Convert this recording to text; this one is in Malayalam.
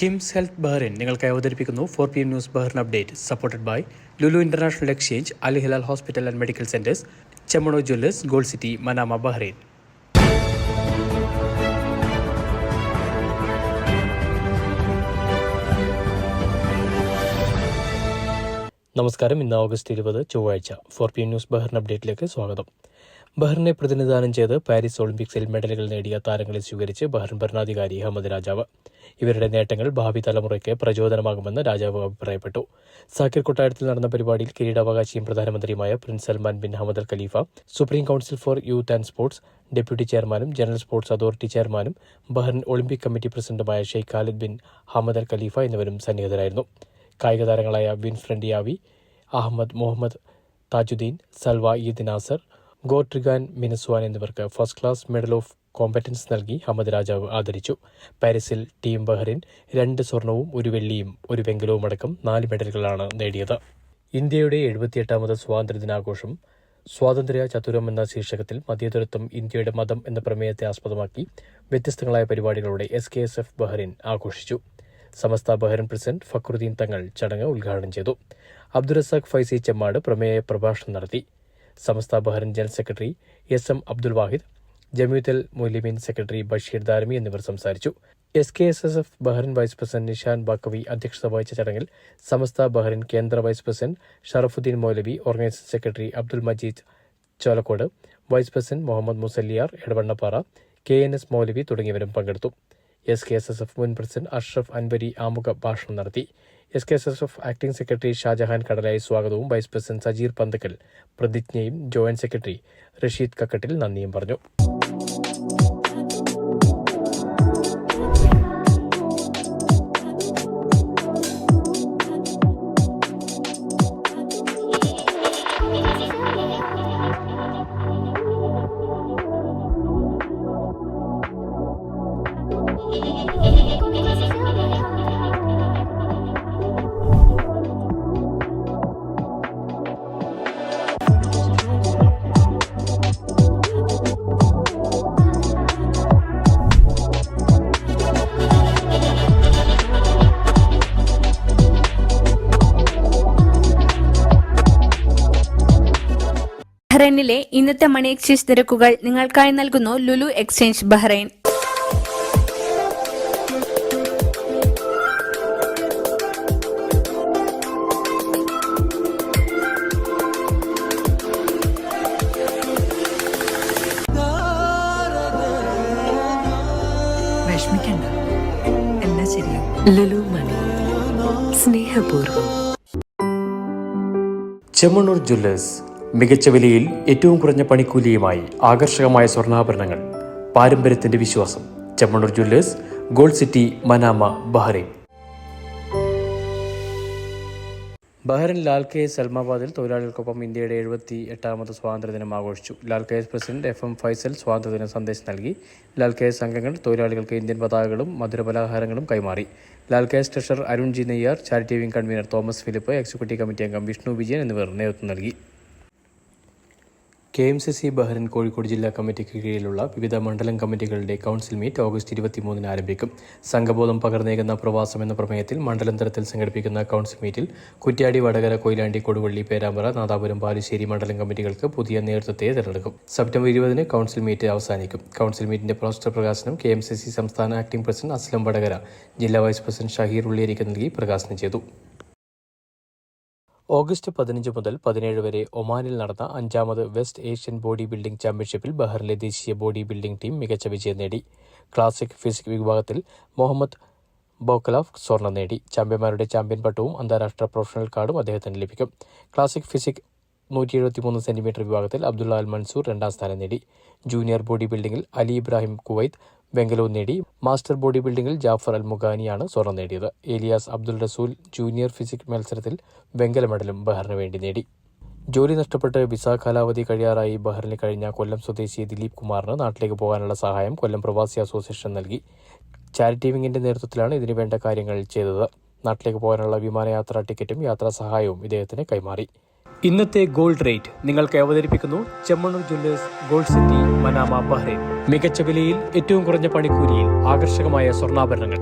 കിംസ് ഹെൽത്ത് ബഹ്റൈൻ നിങ്ങൾക്കായി അവതരിപ്പിക്കുന്നു 4 PM news Bahrain update supported by Lulu International Exchange, Al Hilal Hospital and Medical Centres, Chemmanur Jewellers, Gold City, Manama, Bahrain. നമസ്കാരം. ഇന്ന് ഓഗസ്റ്റ് 20 ചൊവ്വാഴ്ച. 4 PM ന്യൂസ് ബഹ്റൈൻ അപ്ഡേറ്റിലേക്ക് സ്വാഗതം. ബഹ്റിനെ പ്രതിനിധാനം ചെയ്ത് പാരീസ് ഒളിമ്പിക്സിൽ മെഡലുകൾ നേടിയ താരങ്ങളെ സ്വീകരിച്ച് ബഹ്റിൻ ഭരണാധികാരി അഹമ്മദ് രാജാവ്. ഇവരുടെ നേട്ടങ്ങൾ ഭാവി തലമുറയ്ക്ക് പ്രചോദനമാകുമെന്ന് രാജാവ് അഭിപ്രായപ്പെട്ടു. സാക്കിർ കൊട്ടാരത്തിൽ നടന്ന പരിപാടിയിൽ കിരീടാവകാശിയും പ്രധാനമന്ത്രിയുമായ Prince Salman bin Hamad Al Khalifa, Supreme Council for Youth and Sports deputy ചെയർമാനും ജനറൽ സ്പോർട്സ് അതോറിറ്റി ചെയർമാനും ബഹ്റിൻ ഒളിമ്പിക് കമ്മിറ്റി പ്രസിഡന്റുമായ Sheikh Khalid bin Hamad Al Khalifa എന്നിവരും സന്നിഹിതരായിരുന്നു. കായിക താരങ്ങളായ Winfred Yavi, Ahmed Mohammed Tajuddin, Salwa Eid Naser, ഗോട്രിഗാൻ മിനസ്വാൻ എന്നിവർക്ക് first class medal of competence നൽകി ഹമദ് രാജാവ് ആദരിച്ചു. പാരീസിൽ ടീം ബഹ്റിൻ 2 സ്വർണവും 1 വെള്ളിയും 1 വെങ്കലവും അടക്കം 4 മെഡലുകളാണ് നേടിയത്. ഇന്ത്യയുടെ 78ാമത് സ്വാതന്ത്ര്യദിനാഘോഷം സ്വാതന്ത്ര്യ ചതുരം എന്ന ശീർഷകത്തിൽ മതേതരത്വം ഇന്ത്യയുടെ മതം എന്ന പ്രമേയത്തെ ആസ്പദമാക്കി വ്യത്യസ്തങ്ങളായ പരിപാടികളോടെ SKSF ബഹ്റിൻ ആഘോഷിച്ചു. സമസ്ത ബഹ്റിൻ പ്രസിഡന്റ് ഫക്രുദ്ദീൻ തങ്ങൾ ചടങ്ങ് ഉദ്ഘാടനം ചെയ്തു. അബ്ദുറസാഖ് ഫൈസി ചെമ്മാട് പ്രമേയ പ്രഭാഷണം നടത്തി. Samastha Bahrain general secretary SM Abdul Wahid, Jamiyyathul Muallimeen secretary Basheer Darimi എന്നിവർ സംസാരിച്ചു. SKSF Bahrain vice president Nishan Baqavi അധ്യക്ഷത വഹിച്ച ചടങ്ങിൽ സമസ്ത ബഹ്റിൻ കേന്ദ്ര vice president Sharafuddeen Moulavi, organising secretary Abdul Majeed Cholakkode, vice president Muhammad Musliyar Edavannappara, KNS Moulavi തുടങ്ങിയവരും പങ്കെടുത്തു. SKSF മുൻ പ്രസിഡന്റ് അഷ്റഫ് അൻവരി ആമുഖ ഭാഷണം നടത്തി. SKSF acting secretary Shajahan Kadalayi സ്വാഗതവും വൈസ് പ്രസിഡന്റ് സജീർ പന്തക്കൽ പ്രതിജ്ഞയും ജോയിന്റ് സെക്രട്ടറി റഷീദ് കക്കട്ടിൽ നന്ദിയും പറഞ്ഞു. ബഹ്റൈനിലെ ഇന്നത്തെ മണി എക്സ്ചേഞ്ച് നിരക്കുകൾ നിങ്ങൾക്കായി നൽകുന്നു ലുലു എക്സ്ചേഞ്ച് ബഹ്റൈൻ. വിഷമിക്കണ്ട, എല്ലാം ശരിയാവും. ലുലു മണി, സ്നേഹപൂർവ്വം. ചെമ്മണൂർ ജ്വല്ലേഴ്സ് മികച്ച വിലയിൽ ഏറ്റവും കുറഞ്ഞ പണിക്കൂലിയുമായി ആകർഷകമായ സ്വർണ്ണാഭരണങ്ങൾ, പാരമ്പര്യത്തിന്റെ വിശ്വാസം. Chemmanur Jewellers, Gold City, Manama, Bahrain. Bahrain Lal KS സൽമാബാദിൽ തൊഴിലാളികൾക്കൊപ്പം ഇന്ത്യയുടെ 78ാമത് സ്വാതന്ത്ര്യദിനം ആഘോഷിച്ചു. Lal KS president FM Faisal സ്വാതന്ത്ര്യദിന സന്ദേശം നൽകി. ലാൽ KS അംഗങ്ങൾ തൊഴിലാളികൾക്ക് ഇന്ത്യൻ പതാകകളും മധുരപലഹാരങ്ങളും കൈമാറി. Lal KS treasurer Arun G Neyyar, charity wing convener Thomas Philip, executive committee അംഗം വിഷ്ണു വിജയൻ എന്നിവർ നേതൃത്വം നൽകി. KMCC ബഹ്റൈൻ കോഴിക്കോട് ജില്ലാ കമ്മിറ്റിക്ക് കീഴിലുള്ള വിവിധ മണ്ഡലം കമ്മിറ്റികളുടെ കൗൺസിൽ മീറ്റ് ഓഗസ്റ്റ് 23 ആരംഭിക്കും. സംഘബോധം പകർന്നേകുന്ന പ്രവാസം എന്ന പ്രമേയത്തിൽ മണ്ഡലം തലത്തിൽ സംഘടിപ്പിക്കുന്ന കൗൺസിൽ മീറ്റിൽ കുറ്റ്യാടി, വടകര, കൊയിലാണ്ടി, കൊടുവള്ളി, പേരാമ്പ്ര, നാദാപുരം, ബാലുശ്ശേരി മണ്ഡലം കമ്മിറ്റികൾക്ക് പുതിയ നേതൃത്വത്തെ തിരഞ്ഞെടുക്കും. സെപ്റ്റംബർ 20 കൗൺസിൽ മീറ്റ് അവസാനിക്കും. കൗൺസിൽ മീറ്റിന്റെ പോസ്റ്റർ പ്രകാശനം KMCC സംസ്ഥാന ആക്ടിംഗ് പ്രസിഡന്റ് അസ്ലം വടകര, ജില്ലാ വൈസ് പ്രസിഡന്റ് ഷഹീർ ഉള്ളിയേരിക്ക് നൽകി പ്രകാശനം ചെയ്തു. ഓഗസ്റ്റ് 15 മുതൽ 17 വരെ ഒമാനിൽ നടന്ന 5ാമത് വെസ്റ്റ് ഏഷ്യൻ ബോഡി ബിൽഡിംഗ് ചാമ്പ്യൻഷിപ്പിൽ ബഹ്റിനിലെ ദേശീയ ബോഡി ബിൽഡിംഗ് ടീം മികച്ച വിജയം നേടി. ക്ലാസിക് ഫിസിക് വിഭാഗത്തിൽ മുഹമ്മദ് ബോക്കലാഫ് സ്വർണം നേടി. ചാമ്പ്യന്മാരുടെ ചാമ്പ്യൻ പട്ടവും അന്താരാഷ്ട്ര പ്രൊഫഷണൽ കാർഡും അദ്ദേഹത്തിന് ലഭിക്കും. ക്ലാസിക് ഫിസിക് 173 സെന്റിമീറ്റർ വിഭാഗത്തിൽ അബ്ദുള്ള അൽ മൻസൂർ 2ാം സ്ഥാനം നേടി. ജൂനിയർ ബോഡി ബിൽഡിംഗിൽ അലി ഇബ്രാഹിം കുവൈത്ത് വെങ്കലവും നേടി. മാസ്റ്റർ ബോഡി ബിൽഡിംഗിൽ ജാഫർ അൽ മുഗാനിയാണ് സ്വർണം നേടിയത്. ഏലിയാസ് അബ്ദുൾ റസൂൽ ജൂനിയർ ഫിസിക് മത്സരത്തിൽ വെങ്കല മെഡലും ബഹ്റിന് വേണ്ടി നേടി. ജോലി നഷ്ടപ്പെട്ട് വിസ കാലാവധി കഴിയാറായി ബഹ്റിനിൽ കഴിഞ്ഞ കൊല്ലം സ്വദേശി ദിലീപ് കുമാറിന് നാട്ടിലേക്ക് പോകാനുള്ള സഹായം കൊല്ലം പ്രവാസി അസോസിയേഷൻ നൽകി. ചാരിറ്റി വിംഗിന്റെ നേതൃത്വത്തിലാണ് ഇതിനുവേണ്ട കാര്യങ്ങൾ ചെയ്തത്. നാട്ടിലേക്ക് പോകാനുള്ള വിമാനയാത്രാ ടിക്കറ്റും യാത്രാ സഹായവും ഇദ്ദേഹത്തിന് കൈമാറി. ഇന്നത്തെ ഗോൾഡ് റേറ്റ് നിങ്ങൾക്ക് അവതരിപ്പിക്കുന്നു Chemmanur Jewellers, Gold City, Manama, Bahrain. മികച്ച വിലയിൽ ഏറ്റവും കുറഞ്ഞ പണിക്കൂലിയിൽ ആകർഷകമായ സ്വർണ്ണാഭരണങ്ങൾ.